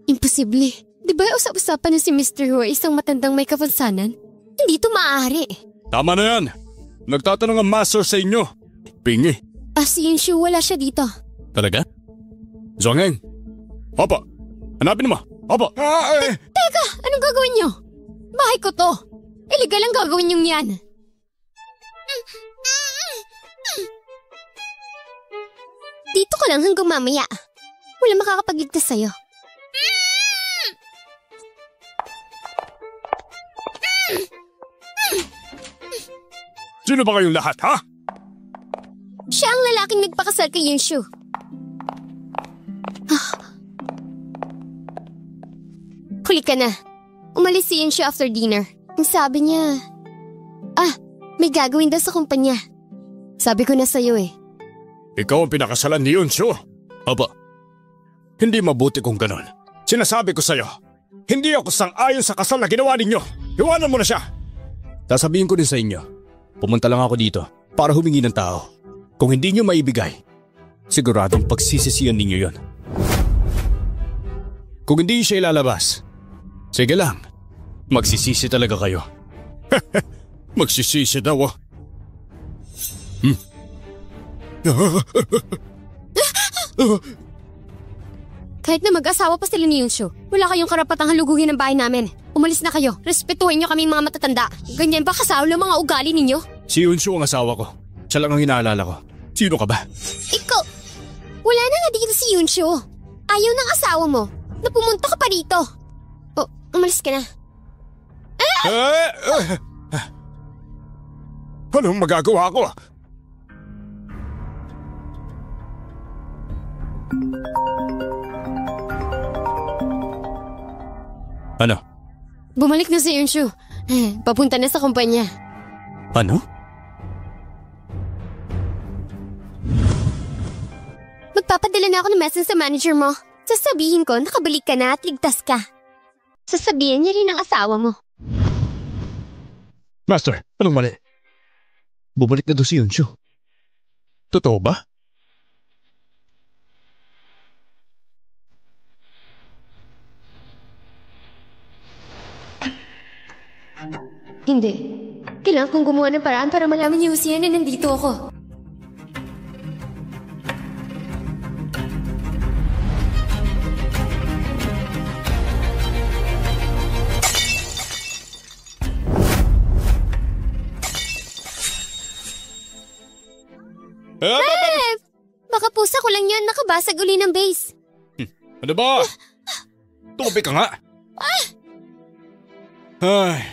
Imposible. Di ba usap-usapan na si Mr. Hu ay isang matandang may kapansanan? Hindi ito maaari. Tama na yan. Nagtatanong ang master sa inyo. Pingi. Si Yunshu, wala siya dito. Talaga? Zhongeng. Opo. Hanapin mo. Opo. Teka, anong gagawin niyo? Bahay ko to. Illegal ang gagawin niyong yan. Dito ka lang hanggang mamaya. Wala makakapagligtas sa'yo. Sino ba kayong lahat, ha? Siya ang lalaking nagpakasal kay Yunshu. Huli ka na. Umalis si Yunshu after dinner. Ang sabi niya, may gagawin daw sa kumpanya. Sabi ko na sa'yo eh. Ikaw ang pinakasalan ni Yunshu. Aba, hindi mabuti kung ganon. Sinasabi ko sa'yo, hindi ako sang-ayon sa kasal na ginawa ninyo. Iwanan mo na siya. Sasabihin ko din sa inyo, pumunta lang ako dito para humingi ng tao. Kung hindi nyo maibigay, siguradong pagsisisiyan ninyo yon. Kung hindi siya ilalabas, sige lang, magsisisi talaga kayo. Magsisisi daw ah. Kahit na mag-asawa pa sila ni Yunshu, wala kayong karapatang halugugin ang bahay namin. Umalis na kayo. Respetuhin niyo kami mga matatanda. Ganyan ba kasawal ang mga ugali ninyo? Si Yunshu ang asawa ko. Siya lang ang inaalala ko. Sino ka ba? Ikaw! Wala na nga dito si Yunshu. Ayaw ng asawa mo na pumunta ka pa dito. Umalis ka na. Anong magagawa ko? Ano? Bumalik na si Yunshu. Papunta na sa kumpanya. Ano? Magpapadala na ako ng message sa manager mo. Sasabihin ko, nakabalik ka na at ligtas ka. Sasabihin niya rin ang asawa mo. Master, anong mali? Bumalik na doon si Yunshu. Totoo ba? Hindi. Kailangan kong gumawa ng paraan para malaman niyo siya na nandito ako. Baka pusa ko lang yun, nakabasag uli ng base. Ano ba? Tumabi ka nga. Ay.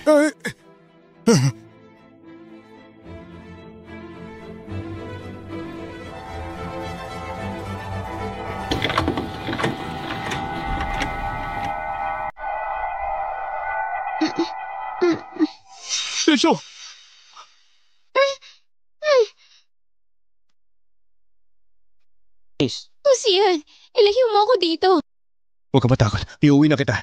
Sensyo! Lucian, ilayo mo ako dito. Huwag ka matakot. Iuwi na kita.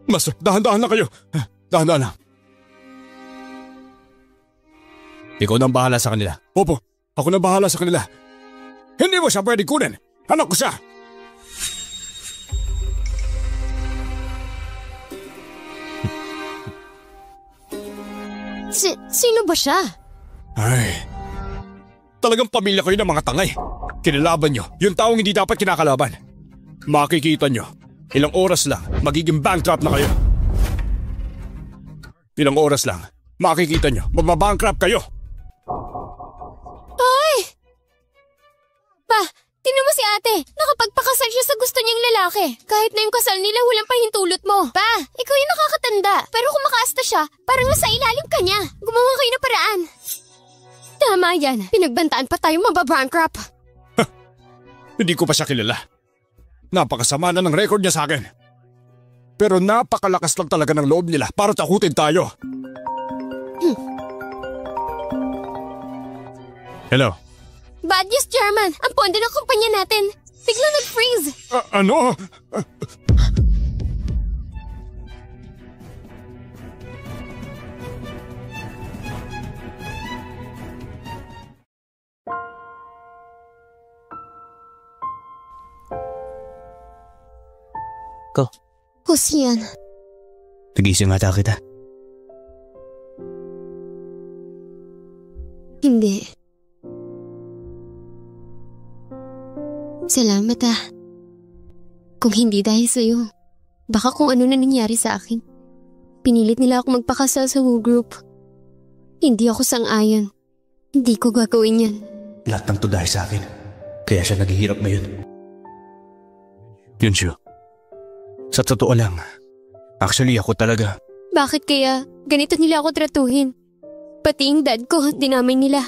Master, dahan-dahan lang kayo. Dahan-dahan lang. Ikaw nang bahala sa kanila. Opo, ako nang bahala sa kanila. Hindi mo siya pwede kunin. Anak ko siya. Sino ba siya? Ay, talagang pamilya kayo ng mga tangay. Kinalaban nyo, yung taong hindi dapat kinakalaban. Makikita nyo, ilang oras lang, magiging bankrupt na kayo. Ilang oras lang, makikita nyo, mababankrupt kayo. Ay! Pa, tingnan mo si ate. Nakapagpakasal siya sa gusto niyang lalaki. Kahit na yung kasal nila, walang pahintulot mo. Pa, ikaw yung nakakatanda. Pero kung makaasta siya, parang nasa ilalim ka niya. Gumawa kayo ng paraan. Tama yan. Pinagbantaan pa tayo mababankrupt. Hindi ko pa siya kilala. Napakasama na ng record niya sa akin. Pero napakalakas lang talaga ng loob nila para takutin tayo. Hello? Bad news, German. Ang pondo ng kumpanya natin. Bigla nag-freeze. Ano? Ko. Lucian. Nagising ata kita. Hindi. Salamat ah. Kung hindi dahil sa'yo, baka kung ano na nangyari sa akin. Pinilit nila ako magpakasal sa Woo Group. Hindi ako sang-ayon. Hindi ko gagawin yan. Lahat ng to dahil sa akin. Kaya siya naghihirap ngayon. Yunshu, sa totoo lang, actually ako talaga. Bakit kaya ganito nila ako tratuhin? Pati yung dad ko, dinamay nila.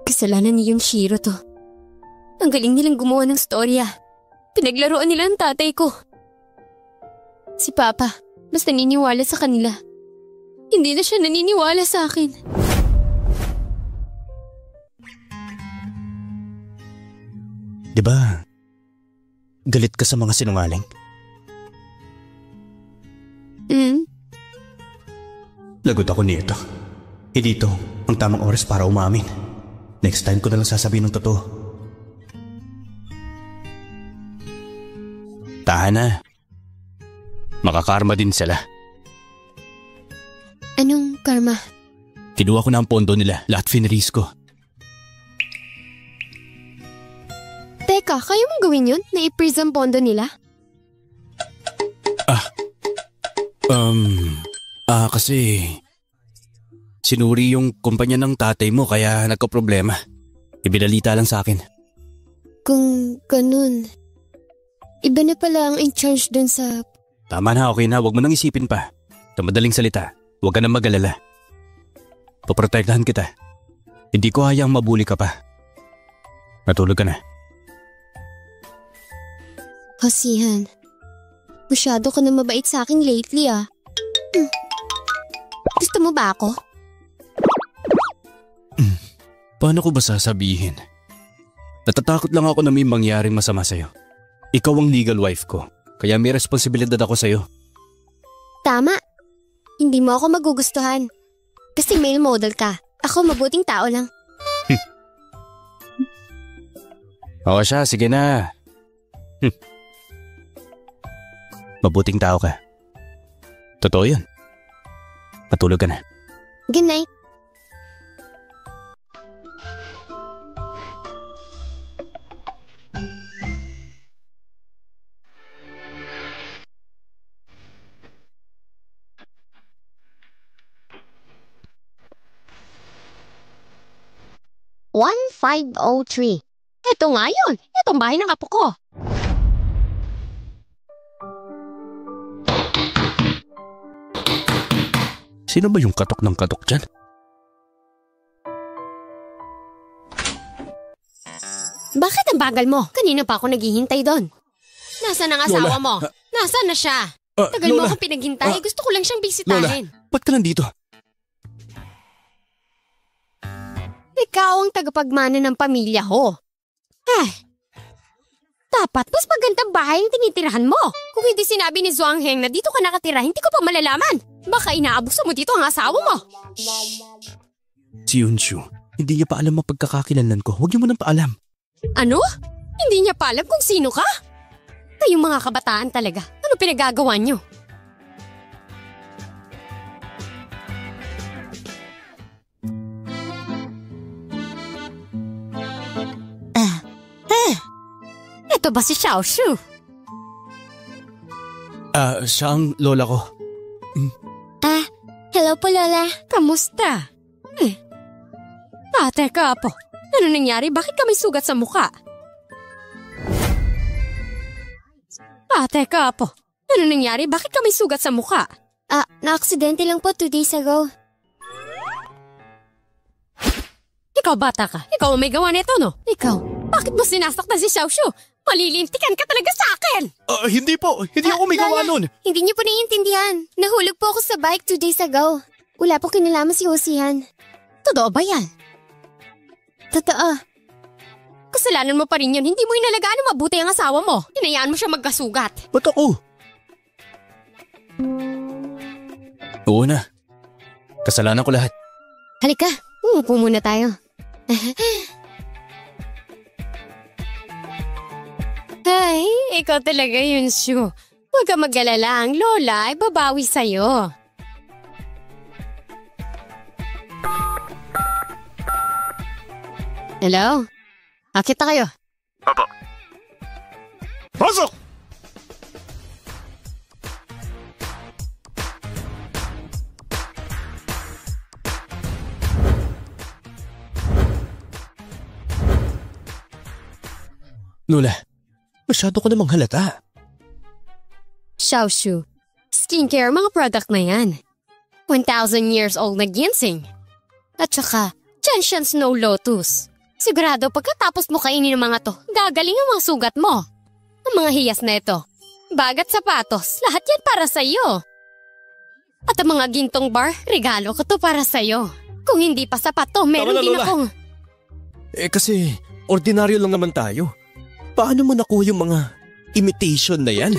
Kasalanan ni Yunshiro to. Ang galing nilang gumawa ng storya. Pinaglaruan nila ang tatay ko. Si Papa, mas naniniwala sa kanila. Hindi na siya naniniwala sa akin. Diba, galit ka sa mga sinungaling? Lagot ako nito. Hindi ito ang tamang oras para umamin. Next time ko na lang sasabihin ng totoo. Tahan na. Makakarma din sila. Anong karma? Kinuha ko na ang pondo nila. Lahat finris ko. Teka, kaya mong gawin yun? Na-i-freeze ang pondo nila? Kasi sinuri yung kumpanya ng tatay mo kaya nagka-problema. Ibinalita lang sa akin. Kung ganun, iba na pala ang in charge dun sa... Tama na, okay na. Huwag mo nang isipin pa. Sa madaling salita, huwag ka na mag-alala. Paprotektahan kita. Hindi ko hayang mabuli ka pa. Natulog ka na. Hosihan, masyado ka na mabait sa akin lately ah. Gusto mo ba ako? Paano ko ba sasabihin? Natatakot lang ako na may mangyaring masama sa'yo. Ikaw ang legal wife ko, kaya may responsibilidad ako sa'yo. Tama. Hindi mo ako magugustuhan. Kasi male model ka. Ako mabuting tao lang. Oo siya, sige na. Mabuting tao ka. Totoo yun. Matulog ka na. Good night. $1,503. Ito nga yun. Itong bahay ng apo ko. Sino ba yung katok ng katok dyan? Bakit ang bagal mo? Kanina pa ako naghihintay doon. Nasaan ang asawa Lola, mo? Nasaan na siya? Tagal mo Lola, akong pinaghintay. Gusto ko lang siyang bisitahin. ba't ka nandito? Ikaw ang tagapagmana ng pamilya ko. Dapat mas magandang bahay ang tinitirahan mo. Kung hindi sinabi ni Zhuang Heng na dito ka nakatira, hindi ko pa malalaman. Baka inaabuso mo dito ang asawa mo. Si Yunshu, hindi niya pa alam ang pagkakakilanlan ko. Huwag niyo mo nang paalam. Ano? Hindi niya pa alam kung sino ka? Kayong mga kabataan talaga. Ano pinagagawa niyo? Ito ba si Xiaoshu? Siya ang lola ko. Hello po, Lola. Kamusta? Teka po. Ano nangyari? Bakit ka may sugat sa mukha? Teka po. Ano nangyari? Bakit ka may sugat sa mukha? Na-aksidente lang po 2 days ago. Ikaw bata ka. Ikaw ang may gawa nito, no? Ikaw, bakit mo sinasaktan si Xiaoshu? Malilintikan ka talaga sa akin! Hindi po. Hindi ako may gawa nun. Hindi niyo po naiintindihan. Nahulog po ako sa bike 2 days ago. Wala po kinalaman si Hosihan. Totoo ba yan? Totoo. Kasalanan mo pa rin yun. Hindi mo inalagaan na mabuti ang asawa mo. Hinayaan mo siya magkasugat. Ba't ako? Oo na. Kasalanan ko lahat. Halika, umupo muna tayo. Ay, ikaw talaga yun, Shu. Huwag ka mag-alala, ang lola ay babawi sa'yo. Hello? Akit na kayo. Papa. Pasok! Lola, masyado ko namang halata. Xiaoshu, skincare mga product na yan. 1,000 years old na ginseng. At saka, Gentian Snow Lotus. Sigurado pagkatapos mo kainin ng mga to, gagaling ang mga sugat mo. Ang mga hiyas na ito, bag at sapatos, lahat yan para sa'yo. At ang mga gintong bar, regalo ko to para sa'yo. Kung hindi pa sapat to, meron Tama na, din Lola. akong... Kasi ordinaryo lang naman tayo. Paano mo nakuha yung mga imitation na yan?